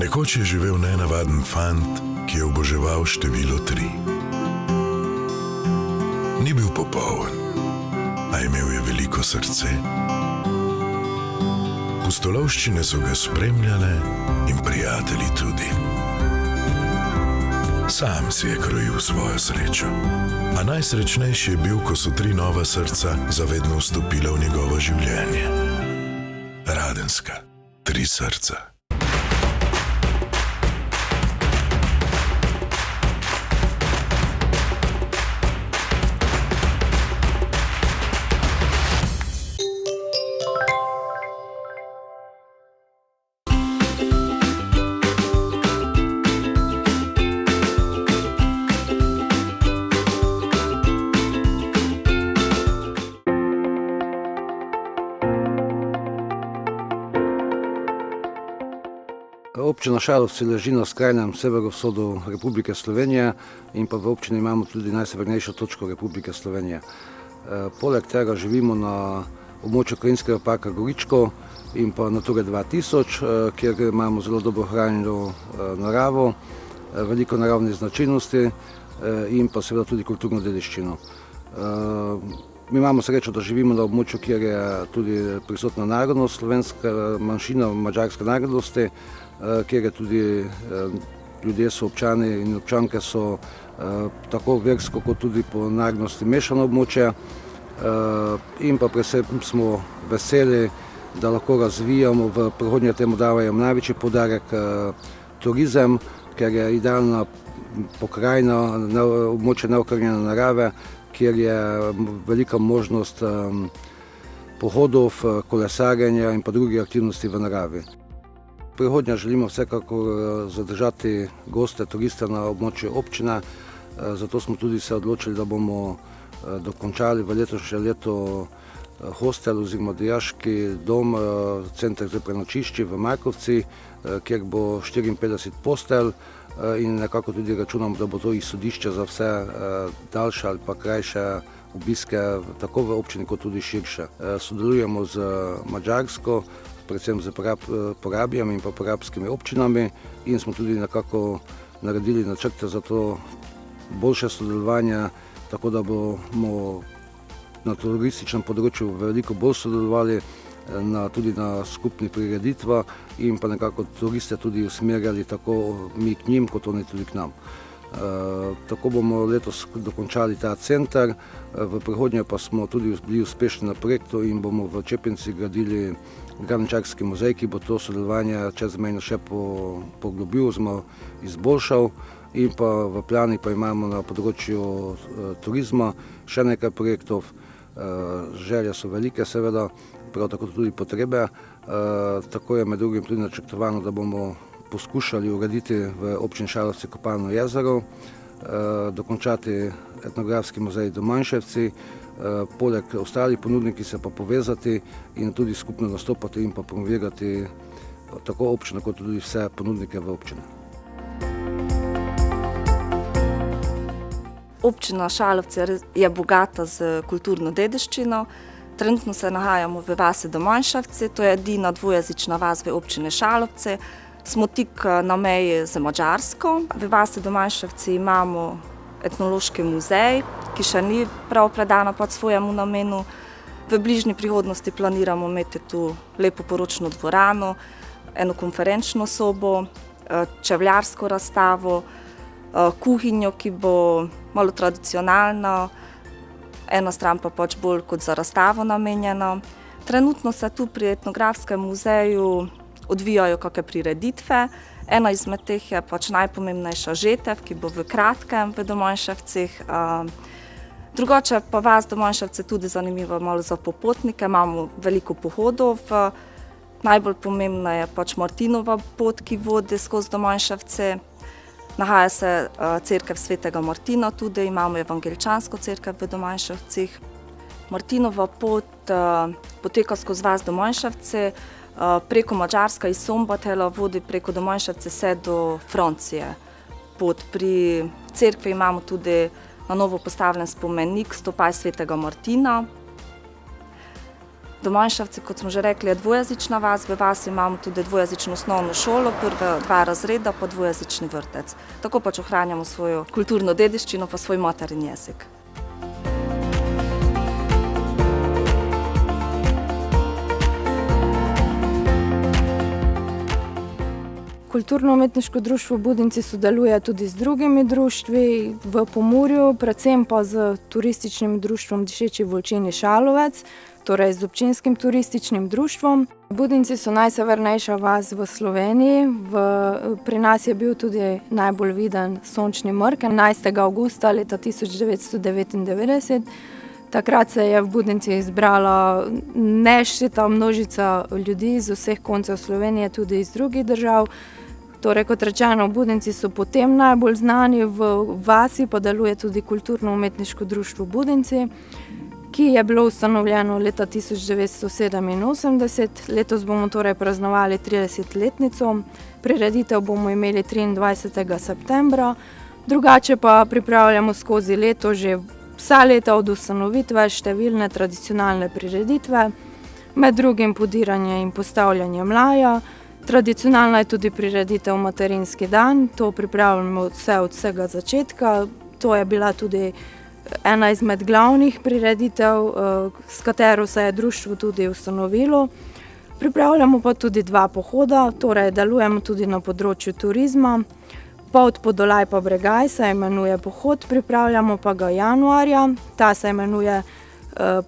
Nekoč je živel nenavaden fant, ki je oboževal število 3. Ni bil popoln, a imel je veliko srce. Pustolovščine so ga spremljale in prijatelji tudi. Sam si je krojil svojo srečo, a najsrečnejši je bil, ko so 3 nova srca zavedno vstopila v njegovo življenje. Radenska, 3 srca. Občina Šalovci leži na skrajnem severovzhodu Republike Slovenije in pa v občini imamo tudi najsevernejšo točko Republike Slovenije. Poleg tega živimo na območju Krajinskega parka Goričko in pa Nature 2000, kjer imamo zelo dobro ohranjeno naravo, veliko naravnih značilnosti in pa seveda tudi kulturno dediščino. Mi imamo srečo, da živimo na območju, kjer je tudi prisotna narodnost, slovenska manjšina madžarske narodnosti, kjer je tudi ljudje so občani in občanke so tako versko kot tudi po narodnosti mešano območje. In pa predvsem smo veseli, da lahko razvijamo v prihodnje temu dajem največji poudarek turizem, ker je idealna pokrajina, območje neokrnjene narave, kjer je velika možnost pohodov, kolesarjenja in pa drugih aktivnosti v naravi. V prihodnje želimo vsekakor zadržati goste, turiste na območju občine, zato smo tudi se odločili, da bomo dokončali v letošnjem letu hostel oziroma dijaški dom, center za prenočišči v Markovci, kjer bo 54 postelj in nekako tudi računamo, da bo to izhodišče za vse daljše ali pa krajše obiske tako v občini kot tudi širše. Sodelujemo z Madžarsko, predvsem z porabijami in pa porabskimi občinami in smo tudi nekako naredili načrte za to boljše sodelovanje, tako da bomo na turističnem področju veliko bolj sodelovali, tudi na skupnih prireditvah in pa nekako turiste tudi usmerjali tako mi k njim, kot oni tudi k nam. Tako bomo letos dokončali ta center, v prihodnje pa smo tudi bili uspešni na projektu in bomo v Čepinci gradili Gradničarski muzej, ki bo to sodelovanje čezmejno še poglobil oziroma izboljšal. In pa v plani pa imamo na področju turizma še nekaj projektov. Želje so velike seveda, prav tako tudi potrebe. Tako je med drugim tudi načrtovano, da bomo poskušali urediti v občini Šalovci kopalno jezero, dokončati etnografski muzej Domanjševci, poleg ostalih ponudniki se pa povezati in tudi skupno nastopati in pa promovirati tako občino kot tudi vse ponudnike v občini. Občina Šalovci je bogata z kulturno dediščino. Trenutno se nahajamo v vasi Domanjševci, to je edina dvojezična vas v občini Šalovci. Smo tik na meji z Madžarsko. V vasi Domanjševci imamo etnološki muzej, ki še ni prav predana pod svojemu namenu. V bližnji prihodnosti planiramo imeti tu lepo poročno dvorano, eno konferenčno sobo, čevljarsko razstavo, kuhinjo, ki bo malo tradicionalna, ena stran pa pač bolj kot za razstavo namenjena. Trenutno se tu pri etnografskem muzeju odvijajo kakšne prireditve. Ena izmed teh je pač najpomembnejša žetev, ki bo v kratkem v Domanjševcih. Drugače pa vas Domanjševci tudi zanimivo malo za popotnike, imamo veliko pohodov. Najbolj pomembna je pač Martinova pot, ki vodi skozi Domanjševce. Nahaja se cerkev svetega Martina tudi, imamo evangeličansko cerkev v Domanjševcih. Martinova pot poteka skozi vas Domanjševce, preko Madžarska iz Sombatela vodi preko Domanjševce vse do Francije. Pri cerkvi imamo tudi na novo postavljen spomenik Stopaj svetega Martina. Domanjšavci, kot smo že rekli, je dvojezična vas. V vasi imamo tudi dvojezično osnovno šolo, prva 2 razreda, pa dvojezični vrtec. Tako pač ohranjamo svojo kulturno dediščino pa svoj materin jezik. Kulturno-umetniško društvo Budenci sodeluje tudi z drugimi društvi v Pomurju, predvsem pa z turističnim društvom Dišeči Volčini Šalovec, torej z občinskim turističnim društvom. Budenci so najsevernejša vas v Sloveniji. Pri nas je bil tudi najbolj viden sončni mrk 11. avgusta leta 1999. Takrat se je v Budencih zbrala nešteta množica ljudi z vseh koncev Slovenije, tudi iz drugih držav. Torej, kot rečeno, Budenci so potem najbolj znani, v vasi pa deluje tudi Kulturno-umetniško društvo Budenci, ki je bilo ustanovljeno leta 1987. Letos bomo torej praznovali 30-letnico. Prireditev bomo imeli 23. septembra. Drugače pa pripravljamo skozi leto že vsa leta od ustanovitve številne tradicionalne prireditve, med drugim podiranje in postavljanje mlaja. Tradicionalna je tudi prireditev Materinski dan, to pripravljamo vse od vsega začetka. To je bila tudi ena izmed glavnih prireditev, s katero se je društvo tudi ustanovilo. Pripravljamo pa tudi 2 pohoda, torej delujemo tudi na področju turizma. Pot Podolaj pa Bregaj se imenuje pohod, pripravljamo pa ga januarja. Ta se imenuje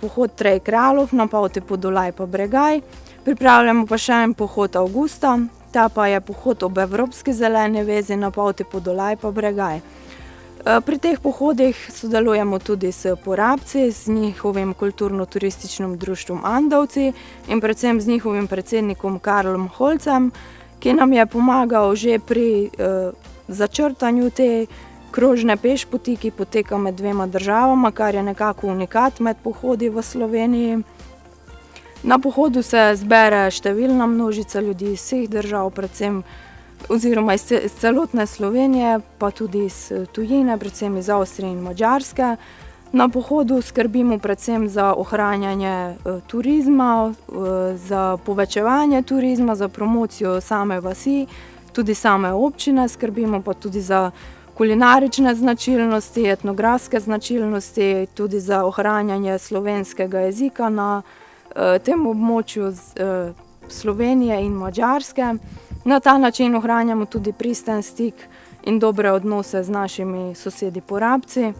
pohod Trej Kralov na poti Podolaj pa Bregaj. Pripravljamo pa še en pohod avgusta, ta pa je pohod ob Evropski zeleni vezi na poti Podolaj pa Bregaj. Pri teh pohodih sodelujemo tudi s porabci, z njihovim kulturno-turističnim društvom Andovci in predvsem z njihovim predsednikom Karlom Holcem, ki nam je pomagal že pri začrtanju te krožne pešpoti, ki poteka med 2 državama, kar je nekako unikat med pohodi v Sloveniji. Na pohodu se zbere številna množica ljudi iz vseh držav, predvsem oziroma iz celotne Slovenije, pa tudi iz tujine, predvsem iz Avstrije in Madžarske. Na pohodu skrbimo predvsem za ohranjanje turizma, za povečevanje turizma, za promocijo same vasi, tudi same občine, skrbimo pa tudi za kulinarične značilnosti, etnografske značilnosti, tudi za ohranjanje slovenskega jezika na tem območju Slovenije in Madžarske. Na ta način ohranjamo tudi pristen stik in dobre odnose z našimi sosedi porabci.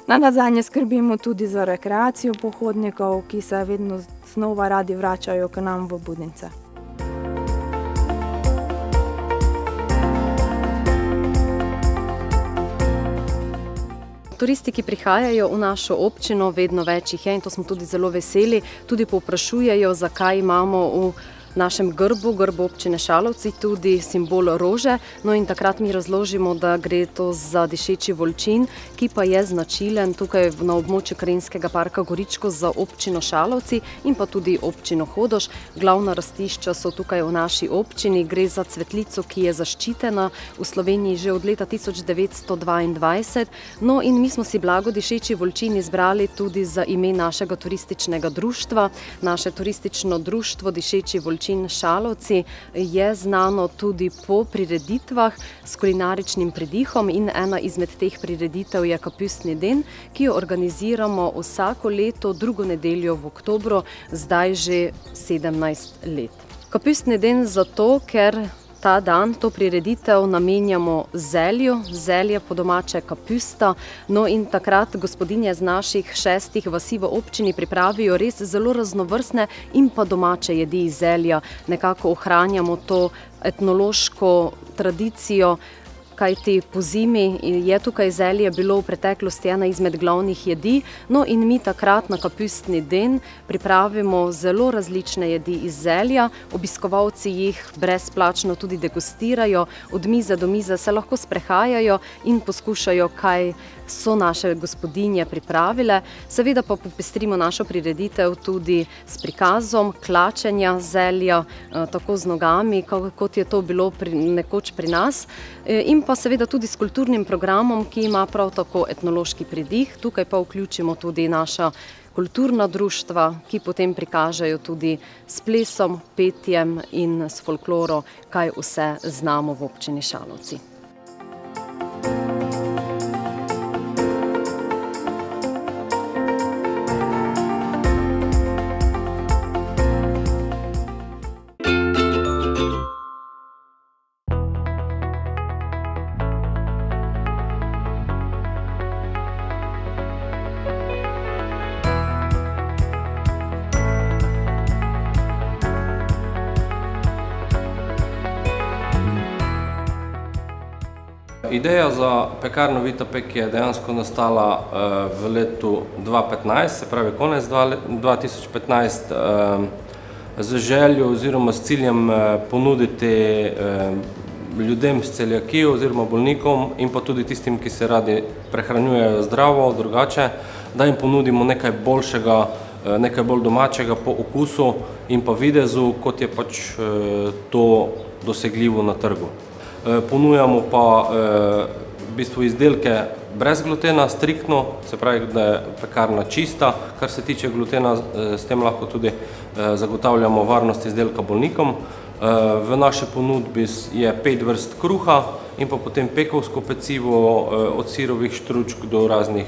Nazadnje skrbimo tudi za rekreacijo pohodnikov, ki se vedno znova radi vračajo k nam v Budence. Turisti, ki prihajajo v našo občino, vedno več jih je in to smo tudi zelo veseli, tudi povprašujejo, zakaj imamo v našem grbu občine Šalovci tudi simbol rože. No in takrat mi razložimo, da gre to za dišeči volčin, ki pa je značilen tukaj na območju Krajinskega parka Goričko za občino Šalovci in pa tudi občino Hodoš. Glavna rastišča so tukaj v naši občini. Gre za cvetlico, ki je zaščitena v Sloveniji že od leta 1922. No in mi smo si blago dišeči volčin izbrali tudi za ime našega turističnega društva. Naše turistično društvo Dišeči volčin Šalovci je znano tudi po prireditvah s kulinaričnim pridihom in ena izmed teh prireditev je Kapustni den, ki jo organiziramo vsako leto drugo nedeljo v oktobru, zdaj že 17 let. Kapustni den zato, ker ta dan, to prireditev namenjamo zelju, zelje po domače kapusta, no in takrat gospodinje z naših 6 vasi v občini pripravijo res zelo raznovrstne in pa domače jedi iz zelja. Nekako ohranjamo to etnološko tradicijo, kajti po zimi je tukaj zelje bilo v preteklosti ena izmed glavnih jedi, no in mi takrat na Kapustni den pripravimo zelo različne jedi iz zelja, obiskovalci jih brezplačno tudi degustirajo, od mize do mize se lahko sprehajajo in poskušajo, kaj so naše gospodinje pripravile. Seveda pa popestrimo našo prireditev tudi s prikazom klačenja zelja, tako z nogami, kot je to bilo nekoč pri nas, in pa seveda tudi s kulturnim programom, ki ima prav tako etnološki pridih. Tukaj pa vključimo tudi naša kulturna društva, ki potem prikažejo tudi s plesom, petjem in s folkloro, kaj vse znamo v občini Šalovci. Ideja za pekarno Vitapek je dejansko nastala v letu 2015, se pravi konec 2015, z željo oziroma s ciljem ponuditi ljudem s celiakijo oziroma bolnikom in pa tudi tistim, ki se radi prehranjujejo zdravo, drugače, da jim ponudimo nekaj boljšega, nekaj bolj domačega po okusu in pa videzu, kot je pač to dosegljivo na trgu. Ponujamo pa v bistvu izdelke brez glutena, striktno, se pravi, da je pekarna čista, kar se tiče glutena, s tem lahko tudi zagotavljamo varnost izdelka bolnikom. V naši ponudbi je 5 vrst kruha in pa potem pekovsko pecivo, od sirovih štručk do raznih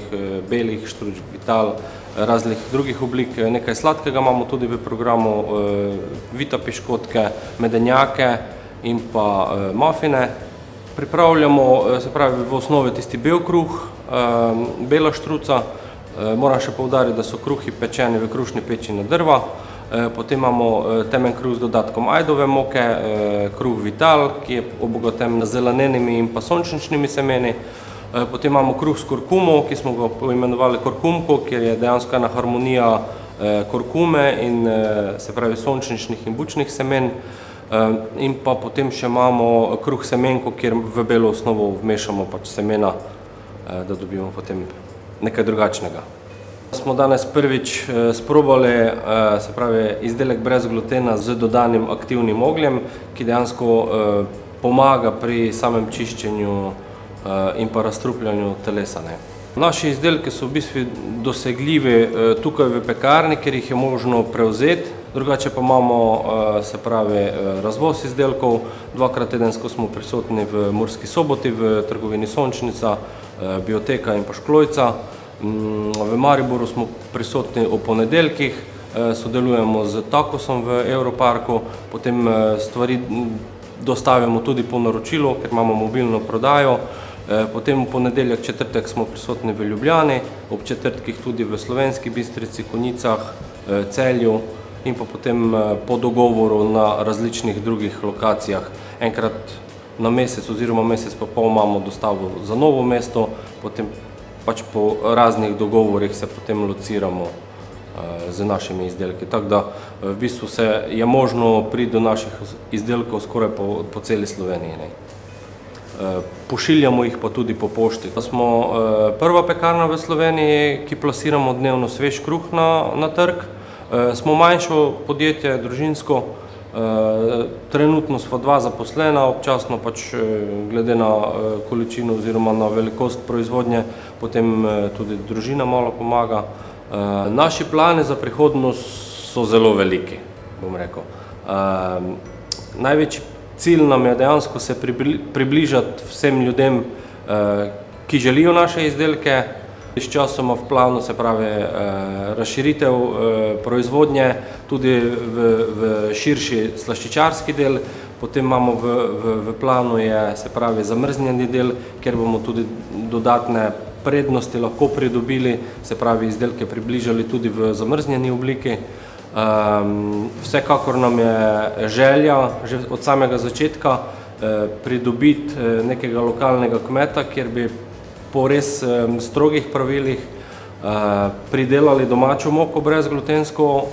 belih štručk, vital, raznih drugih oblik. Nekaj sladkega imamo tudi v programu, vita piškotke, medenjake in pa mafine. Pripravljamo, se pravi, v osnovi tisti bel kruh, bela štruca. Moram še poudariti, da so kruhi pečeni v krušni peči na drva. Potem imamo temen kruh z dodatkom ajdove moke, kruh vital, ki je obogaten z zelenenimi in pa sončničnimi semeni. Potem imamo kruh s kurkumo, ki smo ga poimenovali kurkumko, ker je dejansko ena harmonija kurkume in, se pravi, sončničnih in bučnih semen. In pa potem še imamo kruh semenko, kjer v belo osnovo vmešamo pač semena, da dobimo potem nekaj drugačnega. Smo danes prvič sprobali, se pravi, izdelek brez glutena z dodanim aktivnim ogljem, ki dejansko pomaga pri samem čiščenju in pa razstrupljanju telesa. Naši izdelki so v bistvu dosegljivi tukaj v pekarni, ker jih je možno prevzeti. Drugače pa imamo, se pravi, razvoz izdelkov. 2-krat tedensko smo prisotni v Murski Soboti, v trgovini Sončnica, Bioteka in pa Šklojca. V Mariboru smo prisotni ob ponedeljkih, sodelujemo z Takosom v Europarku, potem stvari dostavljamo tudi po naročilu, ker imamo mobilno prodajo. Potem v ponedeljek, četrtek smo prisotni v Ljubljani, ob četrtkih tudi v Slovenski Bistrici, Konjicah, Celju in pa potem po dogovoru na različnih drugih lokacijah. Enkrat na mesec oziroma mesec pa pol imamo dostavo za Novo mesto, potem pač po raznih dogovorih se potem lociramo z našimi izdelki. Tako da v bistvu je možno priti do naših izdelkov skoraj po celi Sloveniji. Pošiljamo jih pa tudi po pošti. Smo prva pekarna v Sloveniji, ki plasiramo dnevno svež kruh na trg. Smo manjšo podjetje, družinsko. Trenutno smo 2 zaposlena, občasno pač glede na količino oziroma na velikost proizvodnje, potem tudi družina malo pomaga. Naši plani za prihodnost so zelo veliki, bom rekel. Največji cilj nam je dejansko se približati vsem ljudem, ki želijo naše izdelke. S časoma v planu, se pravi, razširitev proizvodnje tudi v širši slaščičarski del. Potem imamo v planu se pravi, zamrznjeni del, kjer bomo tudi dodatne prednosti lahko pridobili, se pravi, izdelke približali tudi v zamrznjeni obliki. Vsekakor nam je želja že od samega začetka pridobiti nekega lokalnega kmeta, kjer bi po res strogih pravilih pridelali domačo moko brezglutensko.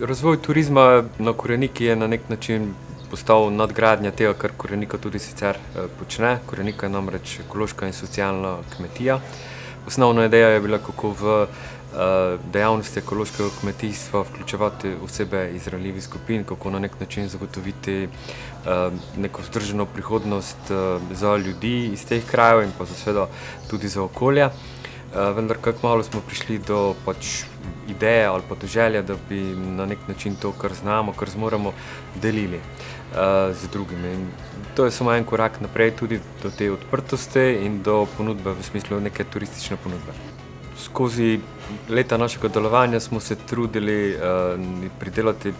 Razvoj turizma na Koreniki je na nek način postal nadgradnja tega, kar Korenika tudi sicer počne. Korenika je namreč ekološka in socialna kmetija. Osnovna ideja je bila, kako v dejavnosti ekološkega kmetijstva vključevati osebe iz ranljivih skupin, kako na nek način zagotoviti neko vzdrženo prihodnost za ljudi iz teh krajev in pa seveda tudi za okolje. Vendar kako malo smo prišli do ideje ali pa do želje, da bi na nek način to, kar znamo, kar zmoremo, delili z drugimi. In to je samo en korak naprej tudi do te odprtosti in do ponudbe v smislu neke turistične ponudbe. Skozi leta našega delovanja smo se trudili pridelati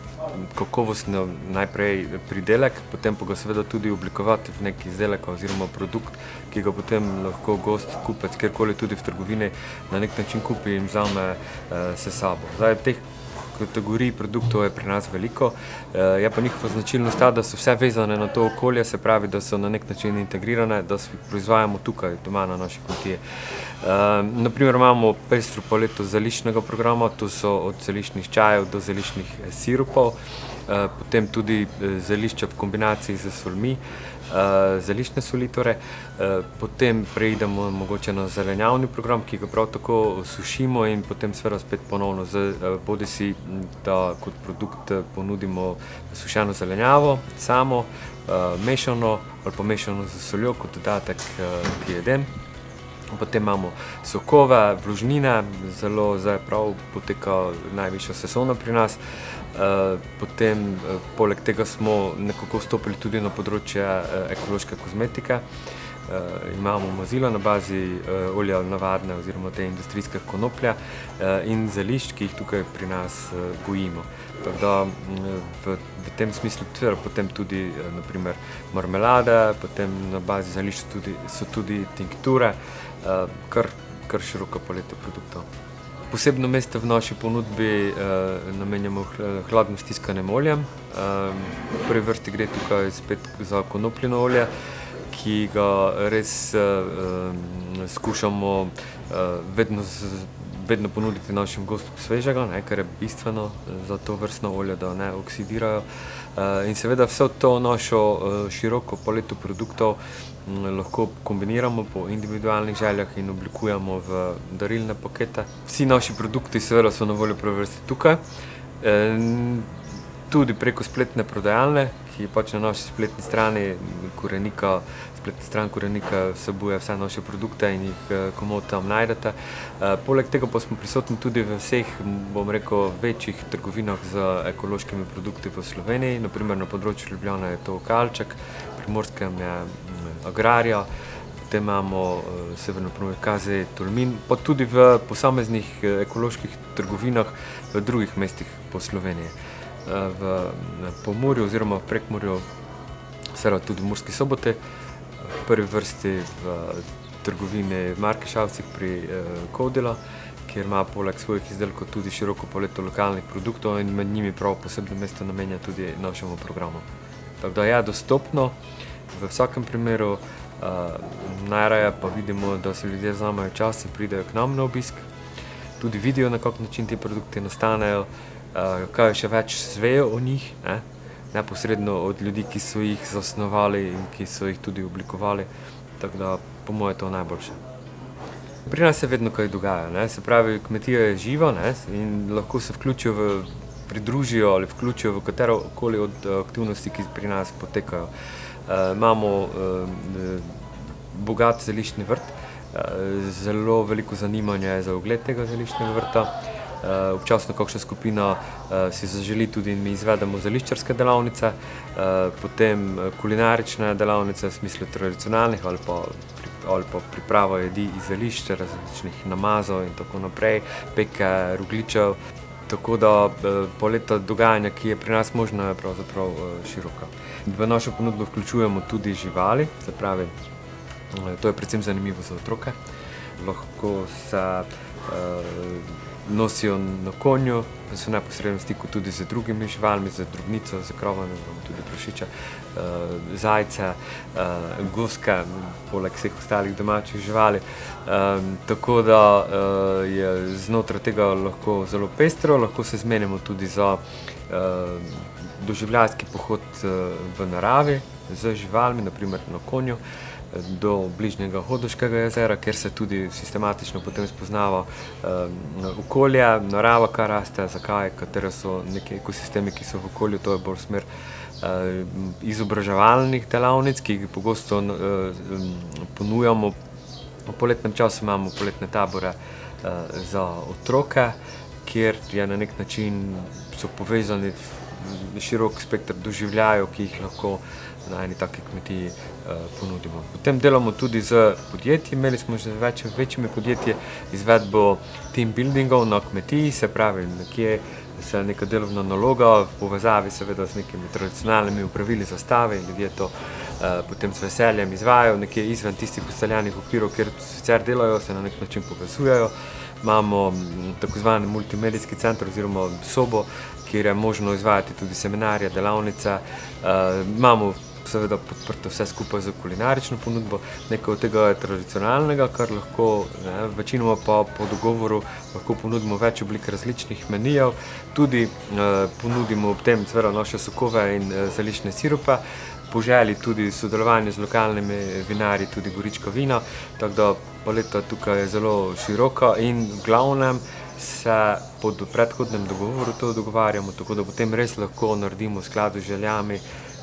kakovostno najprej pridelek, potem pa ga seveda tudi oblikovati v neki izdelek oziroma produkt, ki ga potem lahko gost, kupec, kjerkoli tudi v trgovini na nek način kupi in vzame s sabo. Zdaj, teh kategorij produktov je pri nas veliko, je pa njihova značilnost ta, da so vse vezane na to okolje, se pravi, da so na nek način integrirane, da se proizvajamo tukaj doma na naši kmetiji. Naprimer imamo pestro paleto zeliščnega programa, to so od zeliščnih čajev do zeliščnih sirupov, potem tudi zelišča v kombinaciji z solmi, zeliščne soli torej, potem preidemo mogoče na zelenjavni program, ki ga prav tako sušimo in potem seveda spet ponovno bodisi, da kot produkt ponudimo sušeno zelenjavo samo, mešano ali pa mešano z soljo kot dodatek k jedem. Potem imamo sokove, vložnine, zelo zdaj prav poteka najvišja sezona pri nas. Potem poleg tega smo nekako vstopili tudi na področje ekološke kozmetike. Imamo mazila na bazi olja navadne oziroma te industrijske konoplje in zelišč, ki jih tukaj pri nas gojimo. Tako da v tem smislu potem tudi naprimer marmelade, potem na bazi zelišč so tudi tinkture, kar široka paleta produktov. Posebno mesto v naši ponudbi namenjamo hladno stiskanim oljem. V prvi vrsti gre tukaj spet za konopljino olje, ki ga res skušamo vedno ponuditi našim gostom svežega, kar je bistveno za to vrstno olje, da ne oksidirajo. In seveda vso to našo široko paleto produktov lahko kombiniramo po individualnih željah in oblikujemo v darilne pakete. Vsi naši produkti seveda so na voljo prvi vrsti tukaj, tudi preko spletne prodajalne, ki pač na naši spletni strani Korenika, spletna stran Korenika vsebuje vse naše produkte in jih komot tam najdete. Poleg tega pa smo prisotni tudi v vseh, bom rekel, večjih trgovinah z ekološkimi produkti v Sloveniji. Naprimer na področju Ljubljane je to Kalček, Primorskem je Agrarija, potem imamo severno Kaze, Tolmin, pa tudi v posameznih ekoloških trgovinah v drugih mestih po Sloveniji. V Pomurju oziroma v Prekmurju, seveda tudi v Murski Soboti, v prvi vrsti v trgovini v Markešavcih pri Kovdela, kjer ima poleg svojih izdelkov tudi široko paleto lokalnih produktov in med njimi prav posebno mesto namenja tudi našemu programu. Tako da je dostopno v vsakem primeru, najraje pa vidimo, da se ljudje vzamejo čas in pridejo k nam na obisk, tudi vidijo, na kak način ti produkti nastanejo, kaj še več zvejo o njih, neposredno od ljudi, ki so jih zasnovali in ki so jih tudi oblikovali, tako da po moje to najboljše. Pri nas se vedno kaj dogaja, se pravi, kmetija je živa in lahko se pridružijo ali vključijo v katerokoli od aktivnosti, ki pri nas potekajo. Imamo bogat zeliščni vrt, zelo veliko zanimanja je za ogled tega zeliščnega vrta. Občasno kakšna skupina si zaželi tudi in mi izvedemo zeliščarske delavnice, potem kulinarične delavnice v smislu tradicionalnih ali pa priprava jedi iz zelišč, različnih namazov in tako naprej, peke, rogljičev. Tako da paleta dogajanja, ki je pri nas možna, je pravzaprav široka. V našo ponudbo vključujemo tudi živali, se pravi, to je predvsem zanimivo za otroke. Lahko se nosijo na konju, so v neposrednem stiku tudi z drugimi živalmi, z drobnico, z krovami, tudi prašiča, zajce, guske, poleg vseh ostalih domačih živali. Tako da je znotraj tega lahko zelo pestro, lahko se zmenimo tudi za doživljajski pohod v naravi z živalmi, naprimer na konju, do bližnjega Hodoškega jezera, kjer se tudi sistematično potem spoznava okolje, narava, kaj raste, zakaj, katere so neki ekosistemi, ki so v okolju, to je bolj smer izobraževalnih delavnic, ki jih pogosto ponujamo. V poletnem času imamo poletne tabore za otroke, kjer je na nek način so povezani širok spektr doživljajev, ki jih lahko na eni taki kmetiji ponudimo. Potem delamo tudi z podjetji, imeli smo že večjimi podjetji izvedbo team buildingov na kmetiji, se pravi, nekje se neka delovna naloga v povezavi seveda z nekimi tradicionalnimi opravili zastave, ljudje to potem z veseljem izvajajo, nekje izven tistih ustaljenih okvirov, kjer sicer delajo, se na nek način povezujejo. Imamo tako zvani multimedijski center oziroma sobo, kjer je možno izvajati tudi seminarje, delavnice. Imamo seveda podprto vse skupaj za kulinarično ponudbo. Nekaj od tega je tradicionalnega, kar lahko, večinoma pa po dogovoru lahko ponudimo več oblik različnih menijev. Tudi ponudimo ob tem seveda naše sokove in zeliščne sirupe. Po želji tudi sodelovanje z lokalnimi vinarji, tudi gorička vina, tako da paleta tukaj je zelo široka in v glavnem se po predhodnem dogovoru to dogovarjamo, tako da potem res lahko naredimo v skladu z željami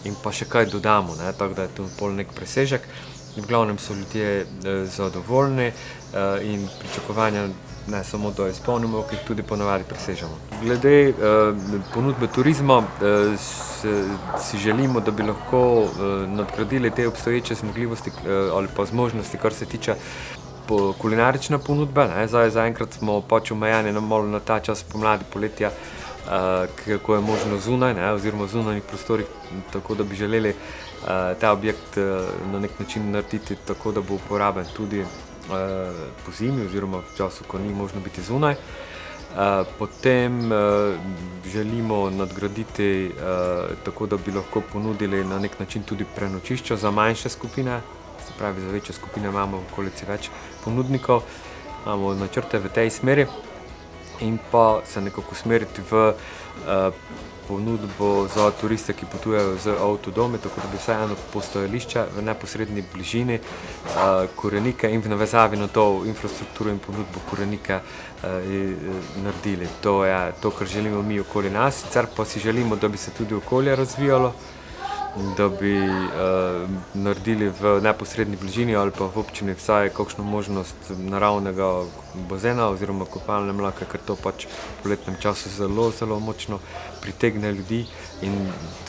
in pa še kaj dodamo, tako da je to pol nek presežek. V glavnem so ljudje zadovoljni in pričakovanja ne samo da izpolnimo, ki jih tudi ponavadi presežemo. Glede ponudbe turizma si želimo, da bi lahko nadgradili te obstoječe zmogljivosti ali pa zmožnosti, kar se tiče kulinarične ponudbe. Zaenkrat smo pač omejeni na ta čas pomladi, poletja, ko je možno zunaj, oziroma v zunanjih prostorih, tako da bi želeli ta objekt na nek način narediti tako, da bo uporaben tudi po zimi oziroma v času, ko ni možno biti zunaj. Potem želimo nadgraditi tako, da bi lahko ponudili na nek način tudi prenočišča za manjše skupine, se pravi za večje skupine imamo v okolici več ponudnikov, imamo načrte v tej smeri in pa se nekako usmeriti v ponudbo za turiste, ki potujejo z avtodomi, tako da bi vsaj eno postajališče v neposredni bližini Korenike in v navezavi na to infrastrukturo in ponudbo Korenike naredili. To je to, kar želimo mi okoli nas, sicer pa si želimo, da bi se tudi okolje razvijalo, da bi naredili v neposredni bližini ali pa v občini vsaj kakšno možnost naravnega bazena oziroma kopalne mlake, ker to pač v poletnem času zelo, zelo močno pritegne ljudi in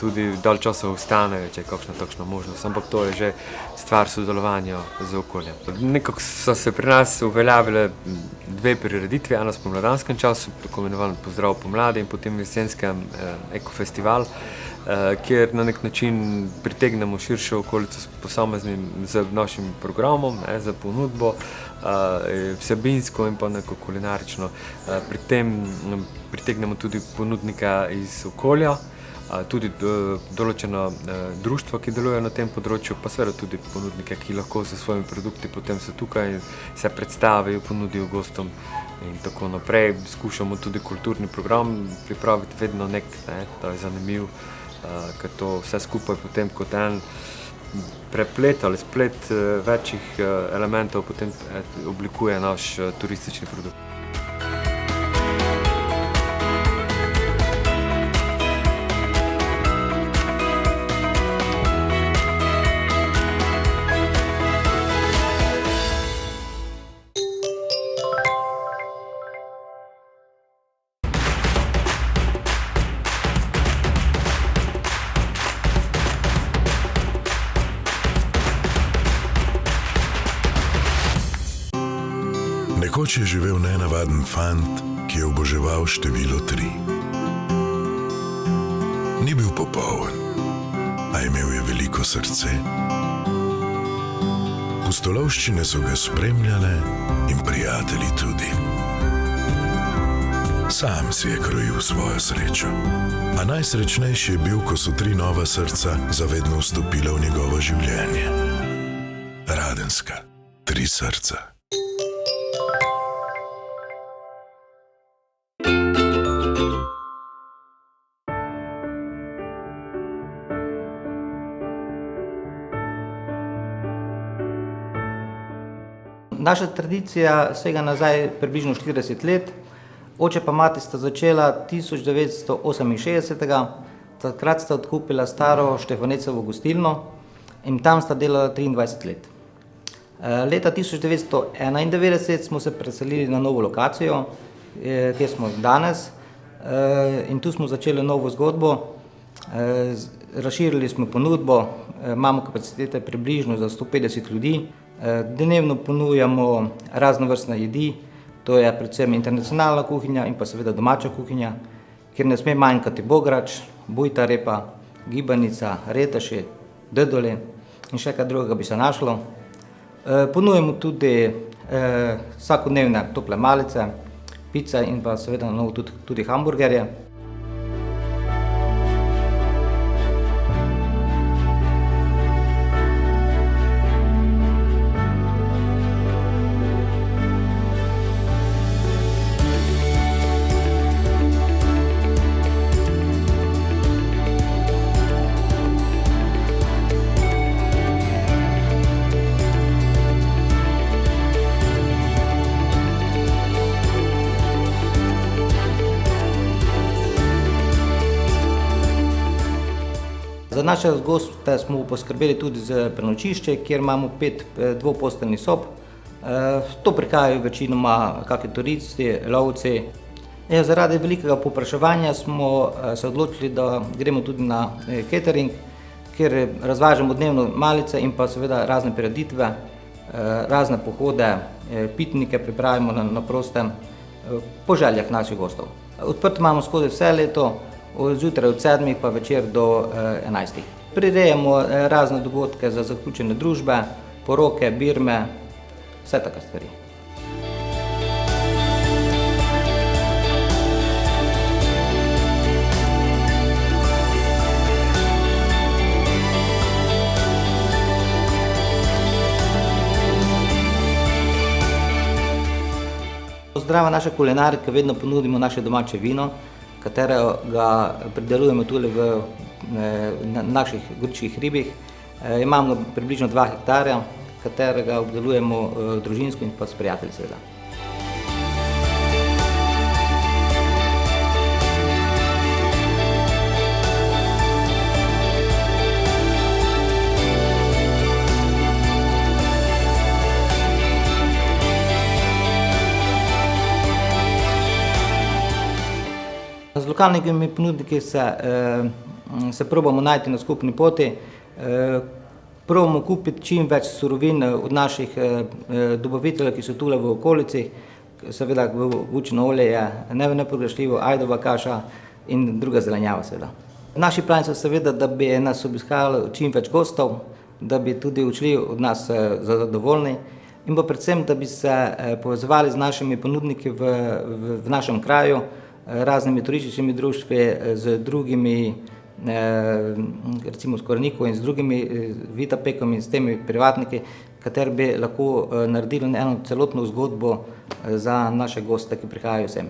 tudi dalj časa ostanejo, če je kakšna takšna možnost, ampak to je že stvar sodelovanja z okoljem. Nekako so se pri nas uveljavile dve prireditvi, ena v spomladanskem času, tako imenovan Pozdrav pomladi, in potem v jesenskem ekofestival, kjer na nek način pritegnemo širšo okolico z našim programom, za ponudbo, vsebinsko in pa neko kulinarično. Pri tem pritegnemo tudi ponudnike iz okolja, tudi določena društva, ki delujejo na tem področju, pa seveda tudi ponudnike, ki lahko z svojimi produkti potem so tukaj in se predstavijo, ponudijo gostom in tako naprej. Skušamo tudi kulturni program pripraviti vedno nek, da je zanimiv, ker to vse skupaj potem kot en preplet ali splet večjih elementov potem oblikuje naš turistični produkt. Nekoč je živel nenavaden fant, ki je oboževal število 3. Ni bil popoln, a imel je veliko srce. Pustolovščine so ga spremljale in prijatelji tudi. Sam si je krojil svojo srečo. A najsrečnejši je bil, ko so 3 nova srca zavedno vstopila v njegovo življenje. Radenska. 3 srca. Naša tradicija sega nazaj približno 40 let. Oče pa mati sta začela 1968. Takrat sta odkupila staro Štefanecevo gostilno in tam sta delala 23 let. Leta 1991 smo se preselili na novo lokacijo, kjer smo danes, in tu smo začeli novo zgodbo. Razširili smo ponudbo, imamo kapacitete približno za 150 ljudi. Dnevno ponujamo raznovrstne jedi, to je predvsem internacionalna kuhinja in pa seveda domača kuhinja, kjer ne sme manjkati bograč, bujta repa, gibanica, retaši, dodoli in še kaj drugega bi se našlo. Ponujemo tudi vsakodnevne tople malice, pice in pa seveda tudi hamburgerje. Za naše goste smo poskrbeli tudi z prenočišče, kjer imamo 5 dvoposteljnih sob. To prihajajo večinoma kakšni turisti, lovci. Zaradi velikega povpraševanja smo se odločili, da gremo tudi na catering, kjer razvažamo dnevno malice in pa seveda razne prireditve, razne pohode, pitnike pripravimo na prostem po željah naših gostov. Odprto imamo skozi vse leto, zjutraj od 7 pa večer do 11. Prirejamo razne dogodke za zaključene družbe, poroke, birme, vse take stvari. Zdrava naša kulinarika, vedno ponudimo naše domače vino, katerega pridelujemo tudi v naših goričkih hribih. Imamo približno 2 hektarja, katerega obdelujemo družinsko in pa s prijatelji seveda. Z lokalnimi ponudniki se probamo najti na skupni poti, probamo kupiti čim več surovin od naših dobaviteljev, ki so tule v okolici, seveda bučno olje je nepogrešljivo, ajdova kaša in druga zelenjava seveda. Naši plani so seveda, da bi nas obiskalo čim več gostov, da bi tudi odšli od nas zadovoljni in pa predvsem, da bi se povezovali z našimi ponudniki v našem kraju, raznimi turističnimi društvi, z drugimi, recimo s Korenikom in z drugimi Vitapekom in s temi privatniki, kateri bi lahko naredili eno celotno zgodbo za naše goste, ki prihajajo sem.